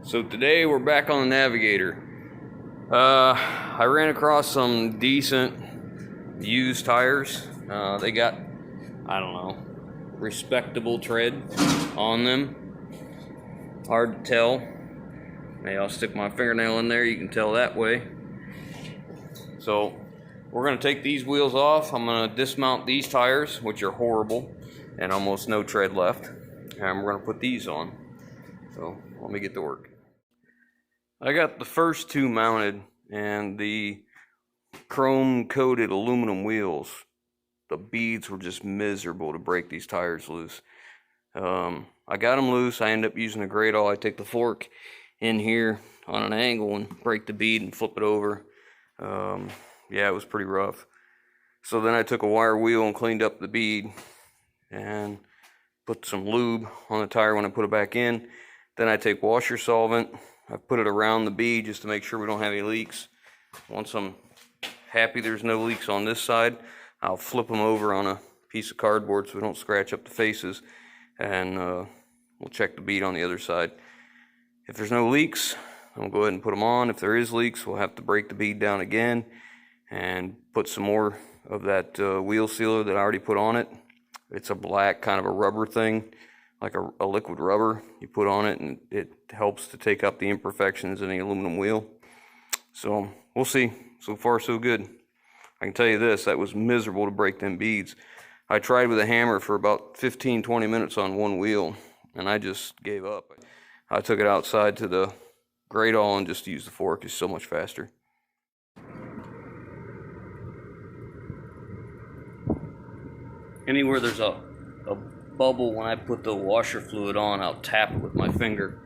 So today we're back on the Navigator. I ran across some decent used tires. They got, I don't know, respectable tread on them. Hard to tell. Maybe I'll stick my fingernail in there, you can tell that way. So we're gonna take these wheels off. I'm gonna dismount these tires, which are horrible and almost no tread left. And we're gonna put these on. So let me get to work. I got the first two mounted, and the chrome coated aluminum wheels, the beads were just miserable to break these tires loose. I got them loose. I end up using a grade awl. I take the fork in here on an angle and break the bead and flip it over. Yeah, it was pretty rough. So then I took a wire wheel and cleaned up the bead and put some lube on the tire when I put it back in. Then I take washer solvent. I put it around the bead just to make sure we don't have any leaks. Once I'm happy there's no leaks on this side, I'll flip them over on a piece of cardboard so we don't scratch up the faces, and we'll check the bead on the other side. If there's no leaks, I'll go ahead and put them on. If there is leaks, we'll have to break the bead down again and put some more of that wheel sealer that I already put on it. It's a black kind of a rubber thing, like a liquid rubber you put on it, and it helps to take up the imperfections in the aluminum wheel. So we'll see. So far so good. I can tell you this, that was miserable to break them beads. I tried with a hammer for about 15-20 minutes on one wheel, and I just gave up. I took it outside to the grade awl and just used the fork. It's so much faster. Anywhere there's a bubble when I put the washer fluid on, I'll tap it with my finger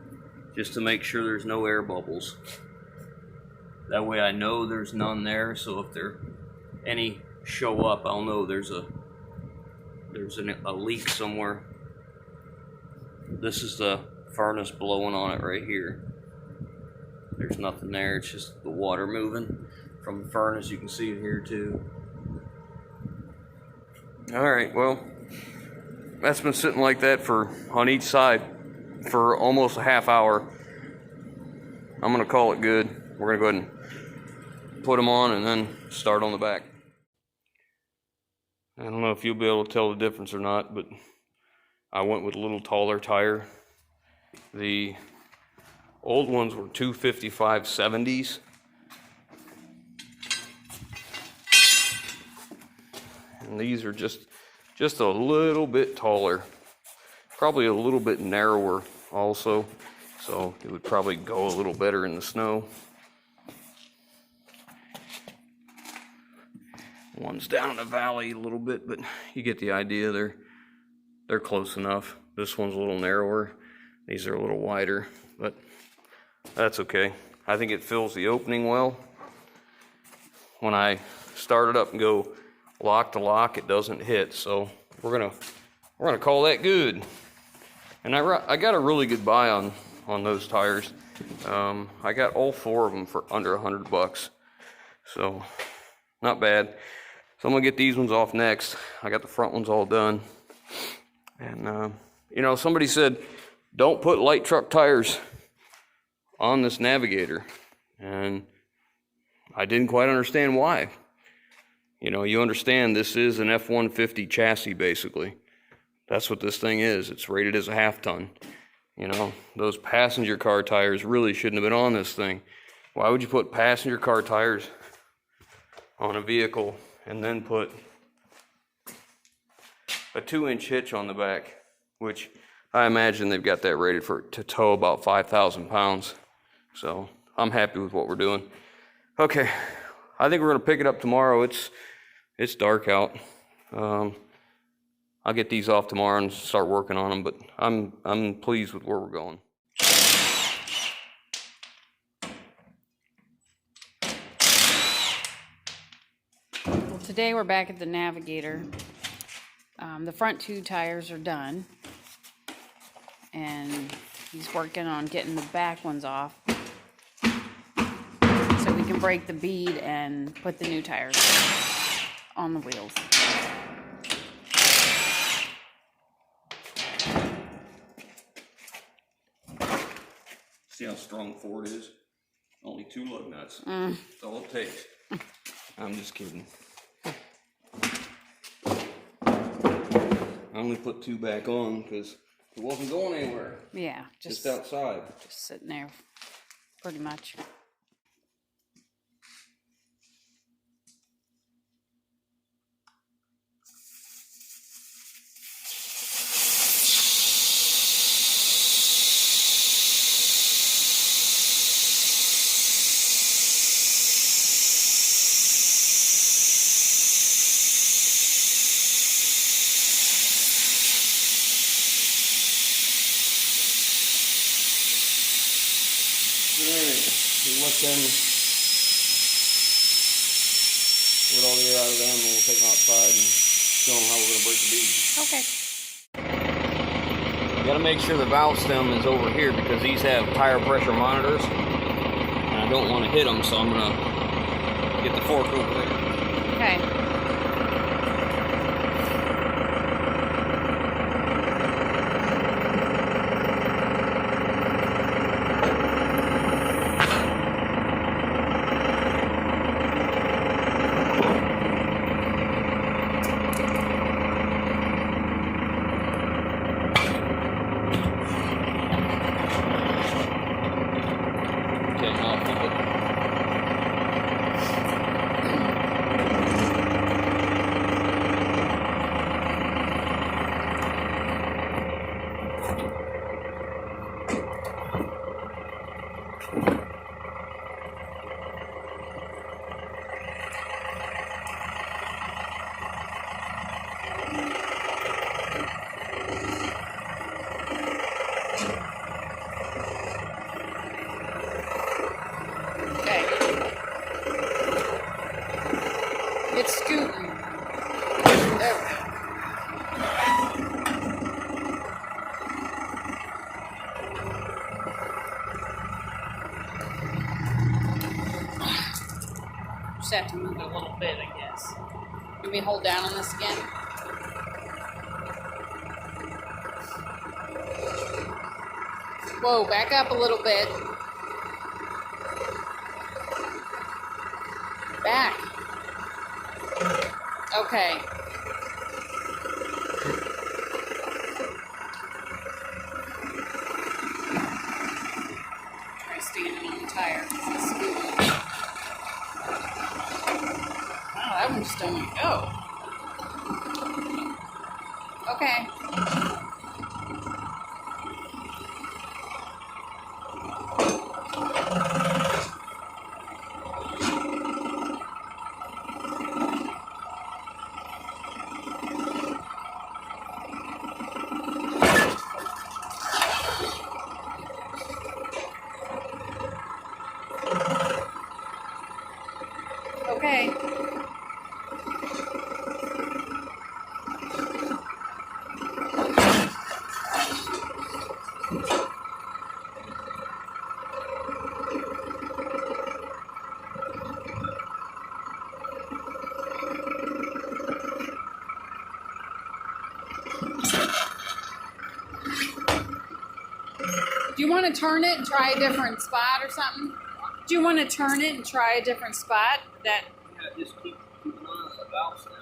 just to make sure there's no air bubbles. That way I know there's none there, so if there any show up, I'll know there's a leak somewhere. This is the furnace blowing on it right here. There's nothing there, it's just the water moving from the furnace. You can see it here too. Alright, well, that's been sitting like that on each side for almost a half hour. I'm gonna call it good. We're gonna go ahead and put them on and then start on the back. I don't know if you'll be able to tell the difference or not, but I went with a little taller tire. The old ones were 255/70s. And these are just a little bit taller, probably a little bit narrower also, so it would probably go a little better in the snow. One's down in the valley a little bit, but you get the idea. They're close enough. This one's a little narrower. These are a little wider, but that's okay. I think it fills the opening well. When I start it up and go lock to lock, it doesn't hit, so we're gonna call that good. And I got a really good buy on those tires. I got all four of them for under $100, so not bad. So I'm gonna get these ones off next. I got the front ones all done. And you know, somebody said don't put light truck tires on this Navigator, and I didn't quite understand why. You know, you understand this is an F-150 chassis, basically. That's what this thing is. It's rated as a half-ton. You know, those passenger car tires really shouldn't have been on this thing. Why would you put passenger car tires on a vehicle and then put a 2-inch hitch on the back, which I imagine they've got that rated to tow about 5,000 pounds. So I'm happy with what we're doing. Okay, I think we're gonna pick it up tomorrow. It's dark out. I'll get these off tomorrow and start working on them, but I'm pleased with where we're going. Well, today we're back at the Navigator. The front two tires are done, and he's working on getting the back ones off so we can break the bead and put the new tires on the wheels. See how strong Ford is? Only 2 lug nuts. That's all it takes. I'm just kidding. I only put 2 back on because it wasn't going anywhere. Yeah, Just outside. Just sitting there, pretty much. Alright, we'll let all the air out of them, and we'll take them outside and show them how we're going to break the bead. Okay. You got to make sure the valve stem is over here because these have tire pressure monitors, and I don't want to hit them, so I'm going to get the fork over there. Okay. Okay, now I'll flip it. Okay. It's scooting. There. Just have to move it a little bit, I guess. Let me hold down on this again. Whoa, back up a little bit. Back. Okay. Try standing on the tire. It's scooting. Wow, that one just don't want to go. Okay. Okay. Do you want to turn it and try a different spot or something? Do you want to turn it and try a different spot? Yeah, just keep an eye on the valve stem.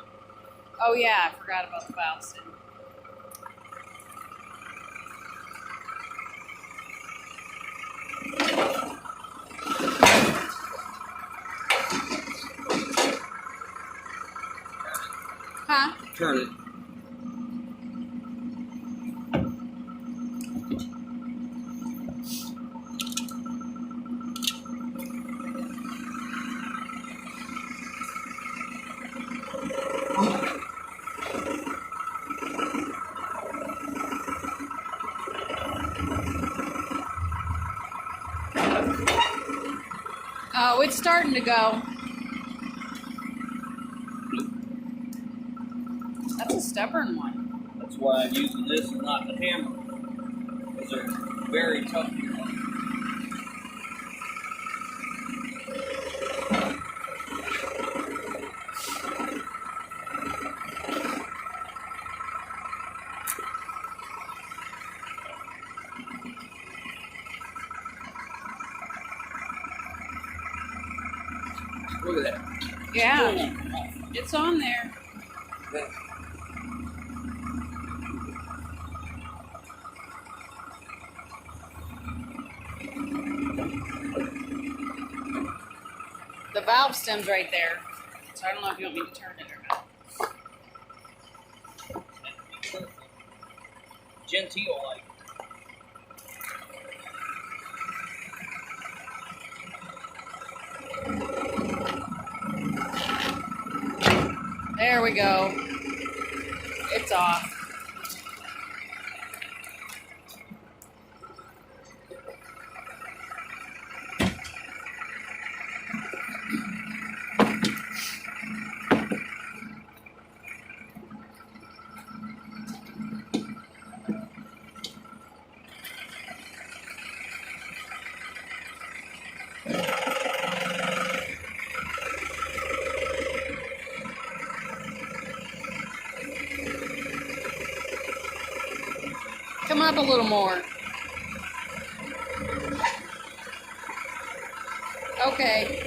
Oh yeah, I forgot about the valve stem. Huh? Turn it. Oh, it's starting to go. That's a stubborn one. That's why I'm using this and not the hammer, because they're very tough to get on. Look at that. Yeah, it's on there. The valve stem's right there, so I don't know if you want me to turn it or not. Genteel like. There we go. It's off. Come up a little more. Okay.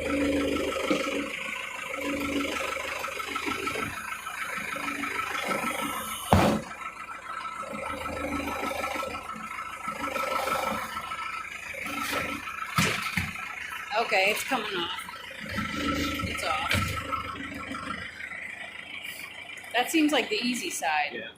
Okay, it's coming off. It's off. That seems like the easy side. Yeah.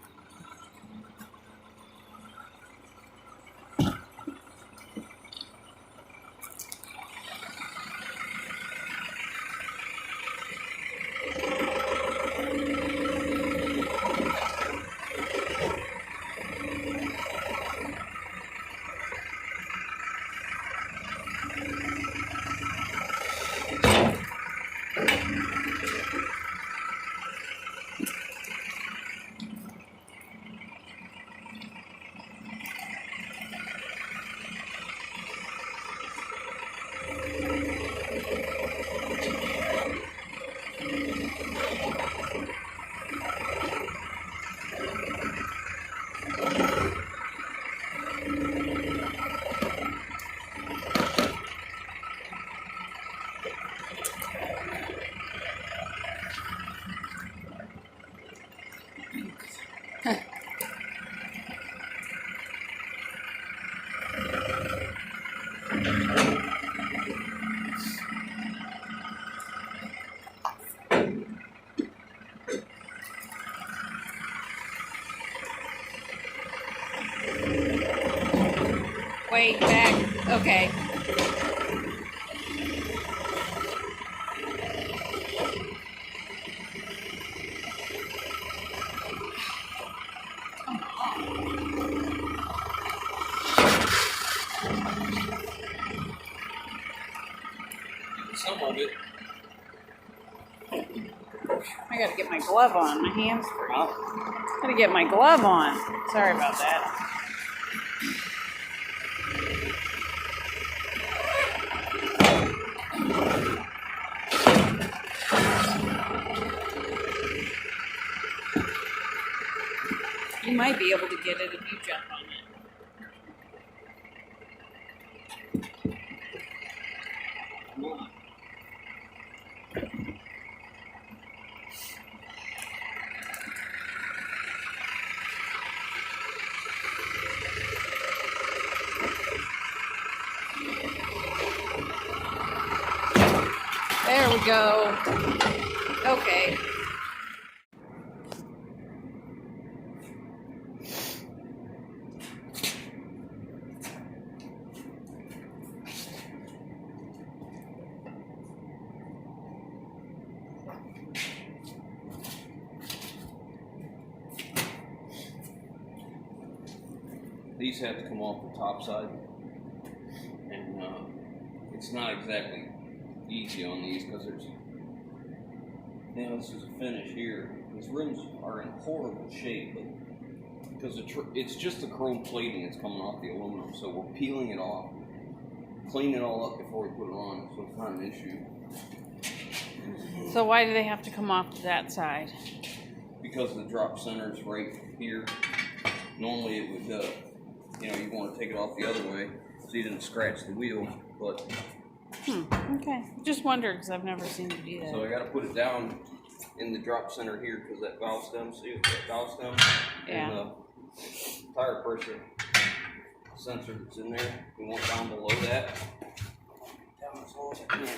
Wait, back. Okay. Some of it. I gotta get my glove on. My hand's free. Gotta get my glove on. Sorry about that. You might be able to get it if you jump on it. There we go. Okay. These have to come off the top side, and it's not exactly easy on these because there's, this is a finish here. These rims are in horrible shape, but because it's just the chrome plating that's coming off the aluminum, so we're peeling it off, clean it all up before we put it on, so it's not an issue. So why do they have to come off to that side? Because the drop center is right here. Normally it would, you want to take it off the other way so you didn't scratch the wheel, but Okay. Just wondered because I've never seen you do that. So I got to put it down in the drop center here because that valve stem, see that valve stem? Yeah. And the tire pressure sensor that's in there, we want down below that. Down as low as I can.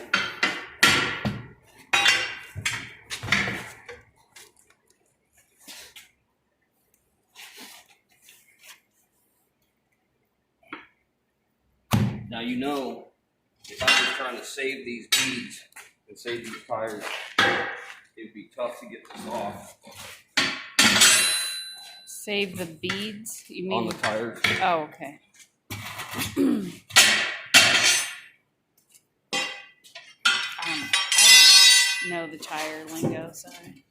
Now you know, if I was trying to save these beads and save these tires, it'd be tough to get this off. Save the beads? You mean On the tires. Oh, okay. I don't know the tire lingo, sorry.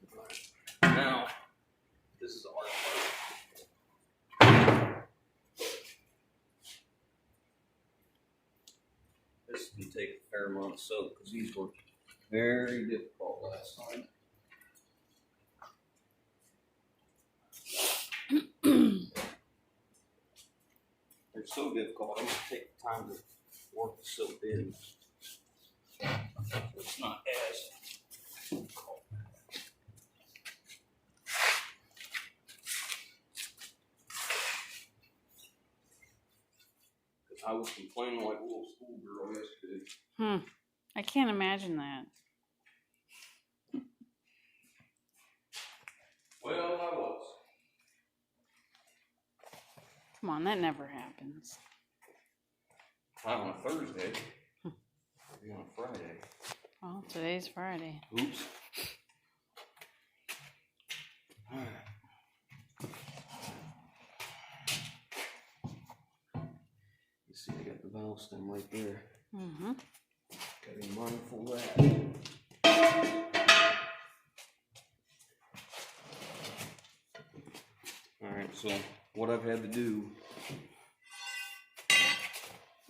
Now, this is the hard part. This can take a fair amount of soap because these were very difficult last time. They're so difficult, I'm going to take the time to work the soap in. It's not as difficult. Because I was complaining like a little schoolgirl yesterday. I can't imagine that. Well, I was. Come on, that never happens. Not on a Thursday. Maybe on a Friday. Well, today's Friday. Oops. You see, I got the valve stem right there. Mm-hmm. Gotta be mindful of that. Alright, so what I've had to do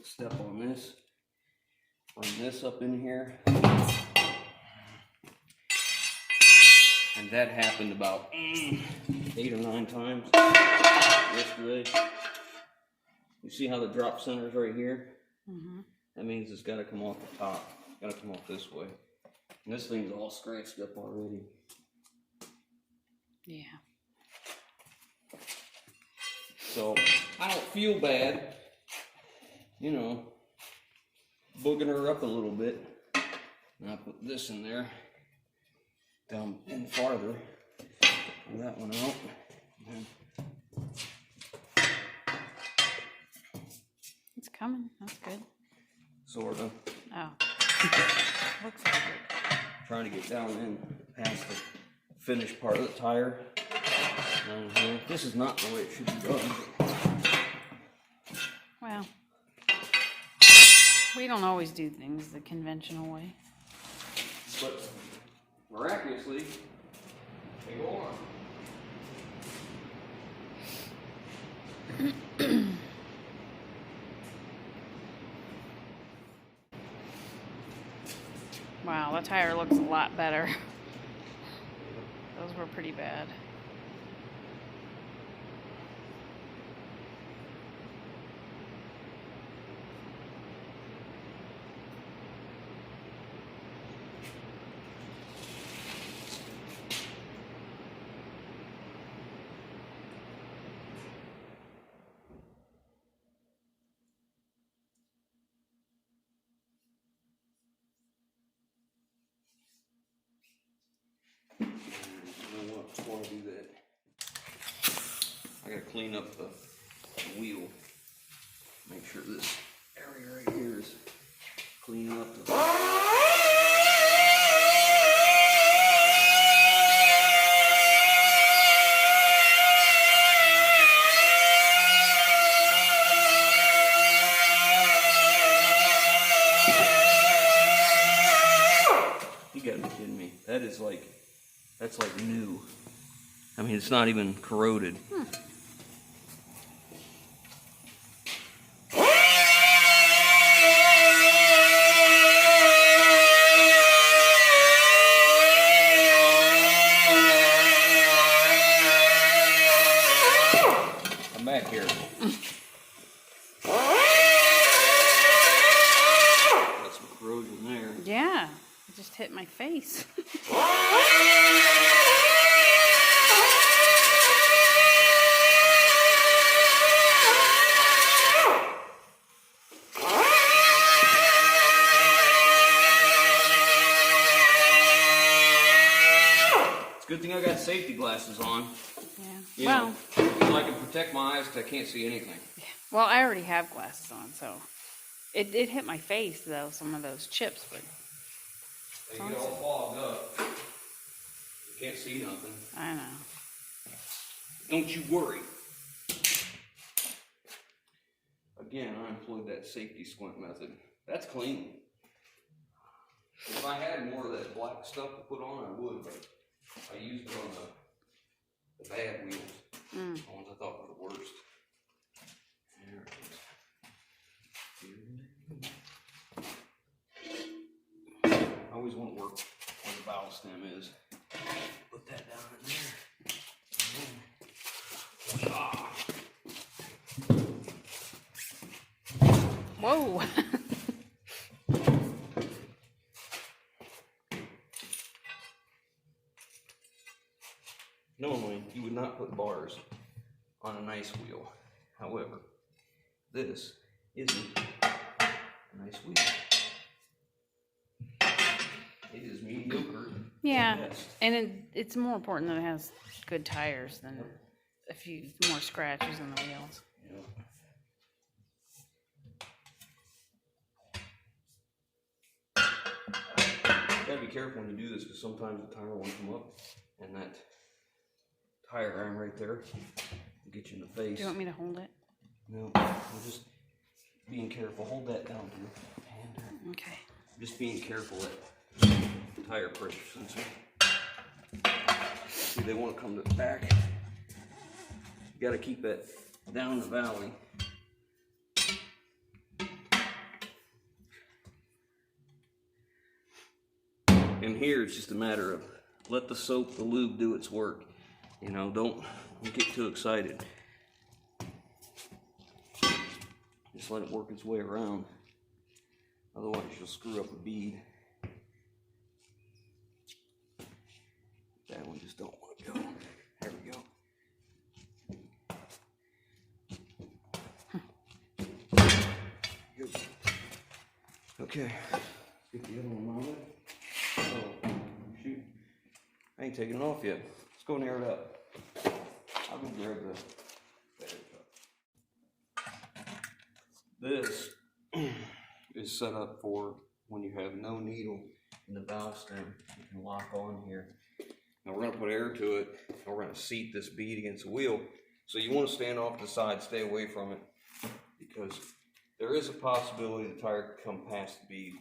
is step on this, bring this up in here, and that happened about 8 or 9 times yesterday. You see how the drop center is right here? Mm-hmm. That means it's got to come off the top. Got to come off this way. And this thing's all scratched up already. Yeah. So I don't feel bad, you know, booging her up a little bit. And I put this in there, down in farther. Pull that one out. And It's coming. That's good. sort of Oh. Looks like it. trying to get down in past the finished part of the tire. Down here. This is not the way it should be done. Well, we don't always do things the conventional way. But miraculously, they go on. Wow, that tire looks a lot better. Those were pretty bad. You know what? Before I do that, I gotta clean up the wheel. Make sure this area right here is clean up. You gotta be kidding me. That is like, that's like new. I mean, it's not even corroded. I'm back here. Got some corrosion hit my face. Good thing I got safety glasses on. Yeah. Well, so I can protect my eyes because I can't see anything. Well, I already have glasses on, so it hit my face though. Some of those chips, but they get all fogged up. You can't see nothing. I know. Don't you worry. Again, I employed that safety squint method. That's clean. If I had more of that black stuff to put on, I would, but I used it on the bad wheels. The ones I thought were the worst. There it is. I always want to work where the valve stem is. Put that down in there. Whoa. Normally, you would not put bars on a nice wheel. However, this isn't a nice wheel. It is mediocre. Yeah, at best. and it's more important that it has good tires than a few more scratches on the wheels. Yep. You gotta be careful when you do this because sometimes the tire won't come up, and that tire iron right there will get you in the face. Do you want me to hold it? No, I'm just being careful. Hold that down to your hand. Okay. Just being careful that tire pressure sensor. See, they want to come to the back. You got to keep that down the valley. And here it's just a matter of let the soap, the lube do its work. You know, don't get too excited. Just let it work its way around. Otherwise you'll screw up a bead. That one just don't want to go. There we go. Good. Okay. Get the other one on it. Oh, shoot. I ain't taking it off yet. Let's go and air it up. I'll go grab the This is set up for when you have no needle in the valve stem. You can lock on here. Now we're going to put air to it, and we're going to seat this bead against the wheel. So you want to stand off to the side, stay away from it, because there is a possibility the tire could come past the bead.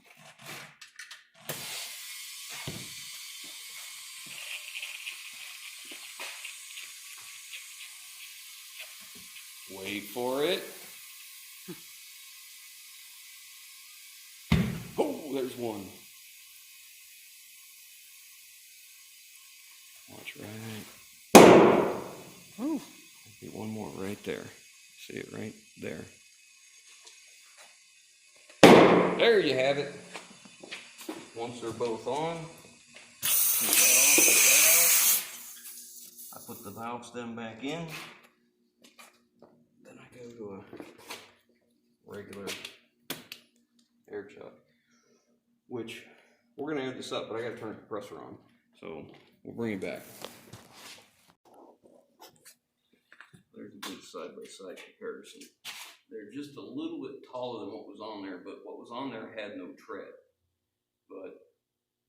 Wait for it. Oh, there's one. Watch right. Ooh. Get one more right there. See it right there. There you have it. Once they're both on, keep that off, keep that off. I put the valve stem back in. Then I go to a regular air chuck, which we're going to air this up, but I got to turn the compressor on. So we'll bring it back. There's a good side-by-side comparison. They're just a little bit taller than what was on there, but what was on there had no tread. But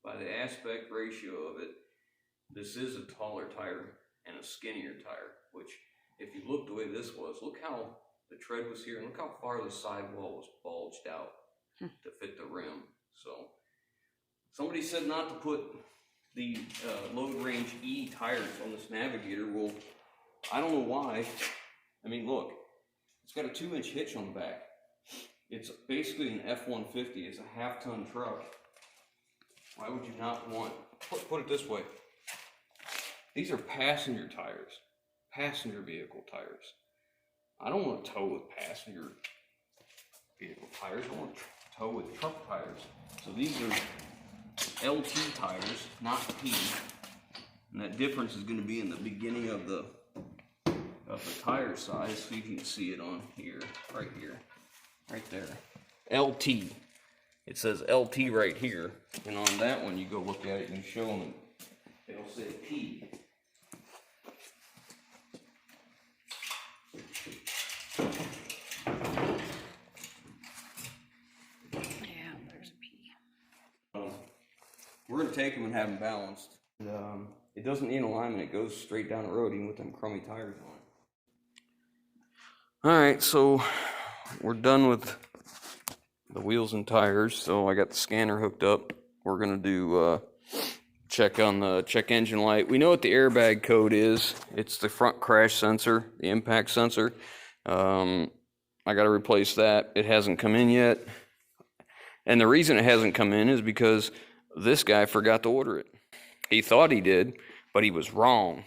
by the aspect ratio of it, this is a taller tire and a skinnier tire, which if you look the way this was, look how the tread was here and look how far the sidewall was bulged out to fit the rim. So somebody said not to put the load range E tires on this Navigator. Well, I don't know why. I mean, look, it's got a 2-inch hitch on the back. It's basically an F-150. It's a half-ton truck. Why would you not want, put it this way, these are passenger tires, passenger vehicle tires. I don't want to tow with passenger vehicle tires. I want to tow with truck tires. So these are LT tires, not P. And that difference is going to be in the beginning of the tire size. So you can see it on here, right there. LT. It says LT right here. And on that one, you go look at it and you show them, it'll say P. Yeah, there's a P. We're going to take them and have them balanced. And, it doesn't need alignment. It goes straight down the road even with them crummy tires on it. Alright, so we're done with the wheels and tires. So I got the scanner hooked up. We're going to do check on the check engine light. We know what the airbag code is. It's the front crash sensor, the impact sensor. I got to replace that. It hasn't come in yet. And the reason it hasn't come in is because this guy forgot to order it. He thought he did, but he was wrong.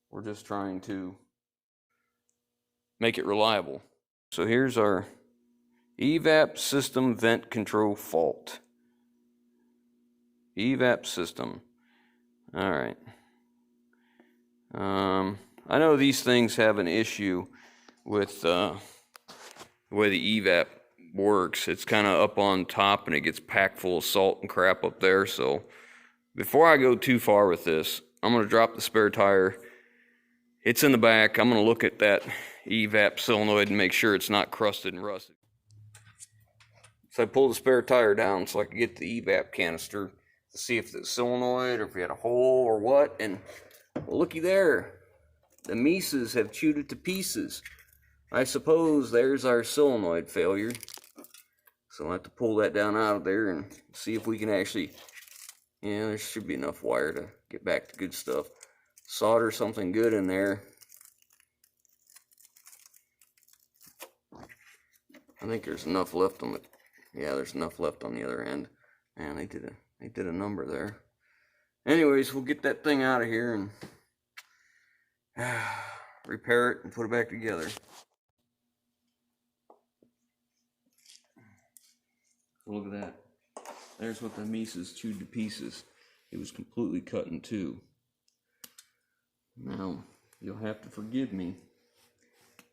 We're just trying to make it reliable. So here's our evap system vent control fault. Evap system. All right. I know these things have an issue with the way the evap works. It's kind of up on top and it gets packed full of salt and crap up there. So before I go too far with this, I'm going to drop the spare tire. It's in the back. I'm going to look at that evap solenoid and make sure it's not crusted and rusted. So I pulled the spare tire down so I could get the evap canister to see if the solenoid or if we had a hole or what. And well, looky there. The Mises have chewed it to pieces. I suppose there's our solenoid failure. So I'll have to pull that down out of there and see if we can actually... Yeah, there should be enough wire to get back to good stuff. Solder something good in there. I think there's enough left on the... Yeah, there's enough left on the other end. Man, they did a number there. Anyways, we'll get that thing out of here and repair it and put it back together. Look at that. There's what the Mises chewed to pieces. It was completely cut in two. Now, you'll have to forgive me.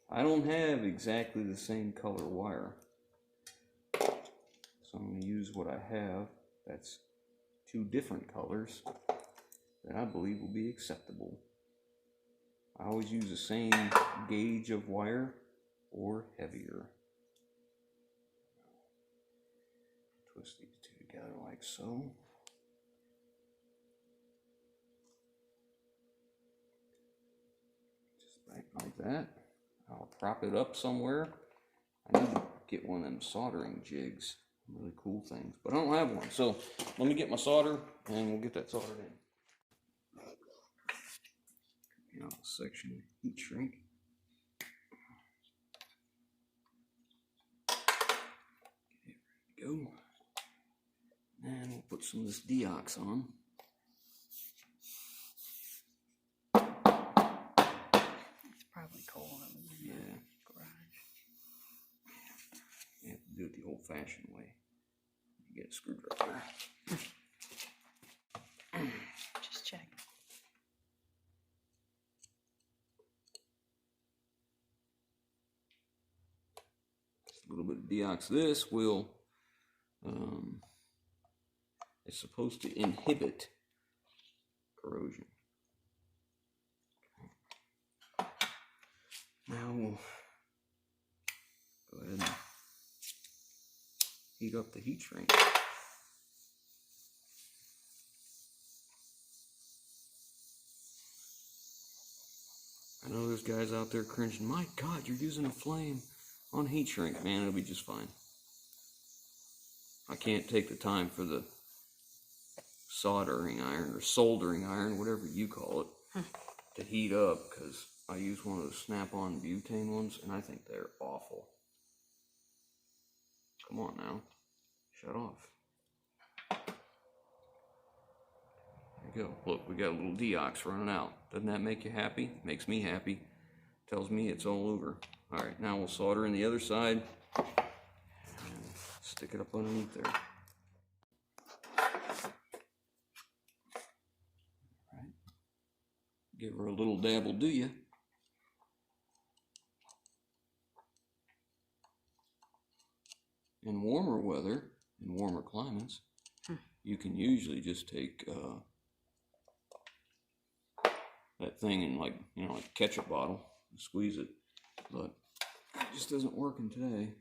I don't have exactly the same color wire. So I'm going to use what I have. That's two different colors that I believe will be acceptable. I always use the same gauge of wire or heavier. Twist these two together like so. Just back like that. I'll prop it up somewhere. I need to get one of them soldering jigs. Really cool things, but I don't have one. So let me get my solder and we'll get that soldered in. You know, section heat shrink. Get it ready to go. And we'll put some of this deox on. It's probably cold over there. Yeah. Garage. You have to do it the old-fashioned way. You get a screwdriver. Just check. Just a little bit of deox. This will, it's supposed to inhibit corrosion. Now we'll go ahead and heat up the heat shrink. I know there's guys out there cringing, my God, you're using a flame on heat shrink. Man, it'll be just fine. I can't take the time for the soldering iron or soldering iron, whatever you call it, to heat up, because I use one of those snap-on butane ones, and I think they're awful. Come on now. Shut off. There you go. Look, we got a little deox running out. Doesn't that make you happy? Makes me happy. Tells me it's all over. Alright, now we'll solder in the other side. And stick it up underneath there. Never a little dabble, do you? In warmer weather, in warmer climates, you can usually just take that thing in like like ketchup bottle and squeeze it, but it just doesn't work in today.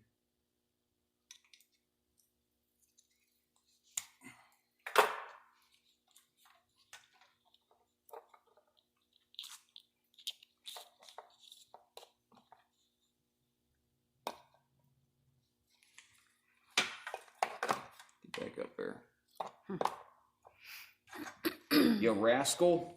Get back up there. You rascal.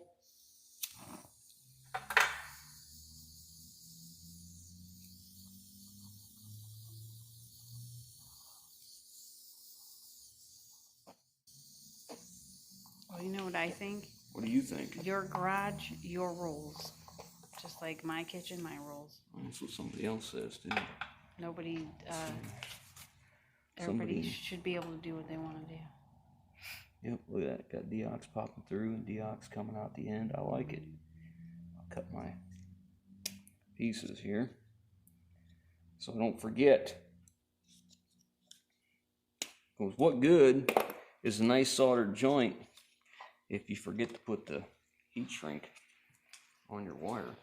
Well, you know what I think? What do you think? Your garage, your rules. Just like my kitchen, my rules. That's what somebody else says too. Nobody, everybody should be able to do what they want to do. Yep, look at that. Got deox popping through and deox coming out the end. I like it. I'll cut my pieces here so I don't forget. Because what good is a nice soldered joint if you forget to put the heat shrink on your wire?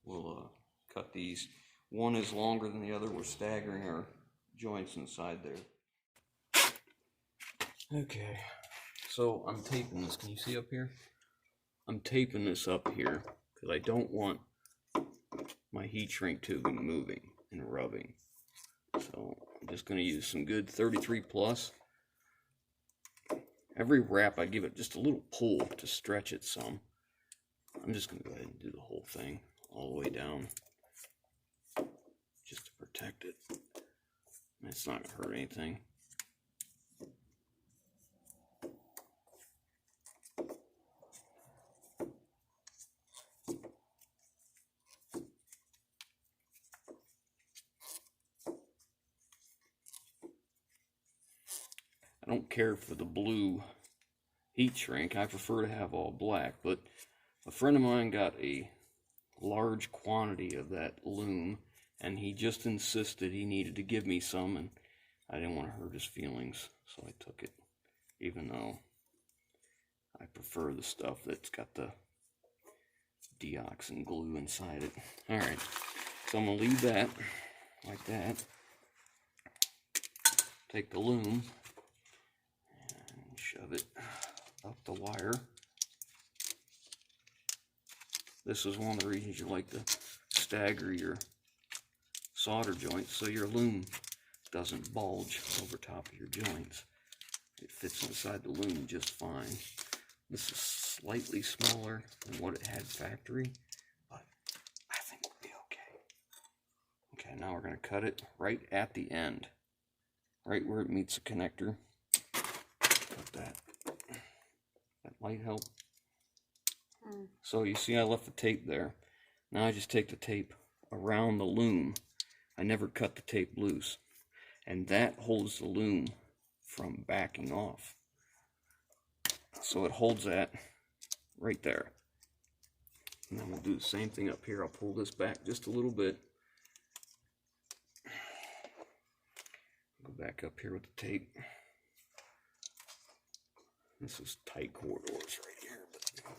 We'll cut these. One is longer than the other. We're staggering our joints inside there. Okay, so I'm taping this. Can you see up here? I'm taping this up here because I don't want my heat shrink tubing moving and rubbing. So I'm just going to use some good 33 plus. Every wrap I give it just a little pull to stretch it some. I'm just going to go ahead and do the whole thing all the way down just to protect it. It's not going to hurt anything. I don't care for the blue heat shrink. I prefer to have all black, but a friend of mine got a large quantity of that loom, and he just insisted he needed to give me some, and I didn't want to hurt his feelings, so I took it, even though I prefer the stuff that's got the deox and glue inside it. Alright, so I'm going to leave that like that. Take the loom and shove it up the wire. This is one of the reasons you like to stagger your solder joints so your loom doesn't bulge over top of your joints. It fits inside the loom just fine. This is slightly smaller than what it had factory, but I think we'll be okay. Okay, now we're going to cut it right at the end, right where it meets the connector. Cut that. That might help. So you see I left the tape there. Now I just take the tape around the loom. I never cut the tape loose. And that holds the loom from backing off. So it holds that right there. And then we'll do the same thing up here. I'll pull this back just a little bit. Go back up here with the tape. This is tight corridors right here, but you'll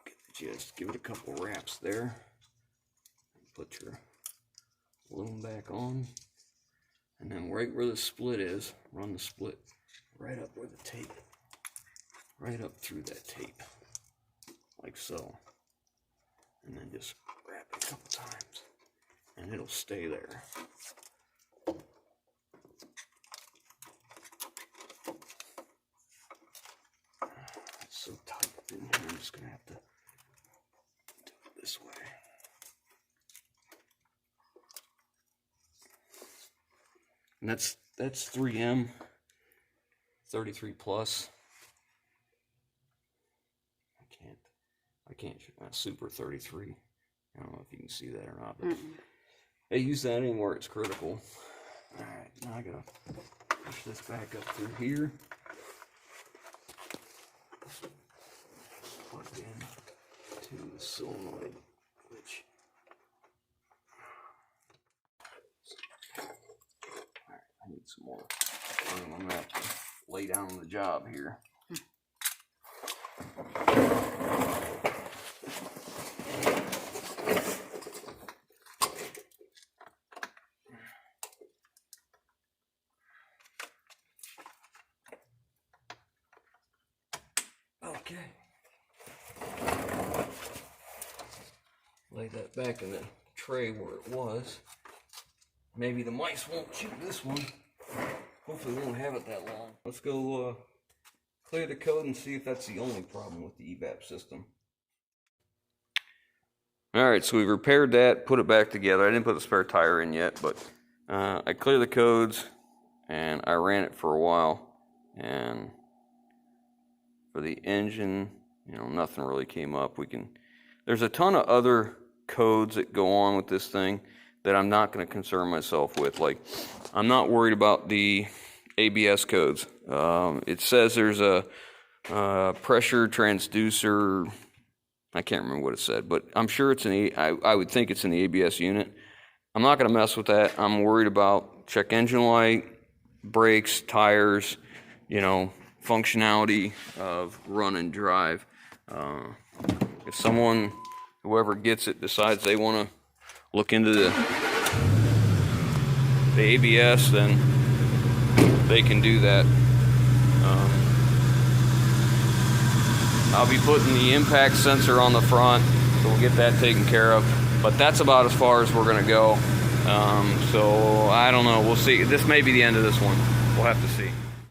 get the gist. Give it a couple wraps there. Put your loom back on. And then right where the split is, run the split right up where the tape, right up through that tape, like so. And then just wrap it a couple times, and it'll stay there. It's so tight in here, I'm just going to have to do it this way. And that's 3M, 33 plus. I can't super 33. I don't know if you can see that or not, but they use that anywhere it's critical. All right, now I gotta push this back up through here. plugged in to the solenoid, which. Alright, I need some more room. I'm gonna have to lay down on the job here. Okay. Lay that back in the tray where it was. Maybe the mice won't chew this one. Hopefully we won't have it that long. Let's go clear the code and see if that's the only problem with the EVAP system. Alright, so we repaired that, put it back together. I didn't put the spare tire in yet, but I cleared the codes and I ran it for a while. And for the engine, you know, nothing really came up. There's a ton of other codes that go on with this thing that I'm not going to concern myself with. Like, I'm not worried about the ABS codes. It says there's a pressure transducer. I can't remember what it said, but I'm sure it's I would think it's in the ABS unit. I'm not going to mess with that. I'm worried about check engine light, brakes, tires, you know, functionality of run and drive. If someone, whoever gets it, decides they want to look into the ABS, then they can do that. I'll be putting the impact sensor on the front, so we'll get that taken care of. But that's about as far as we're going to go. So I don't know. We'll see. This may be the end of this one. We'll have to see.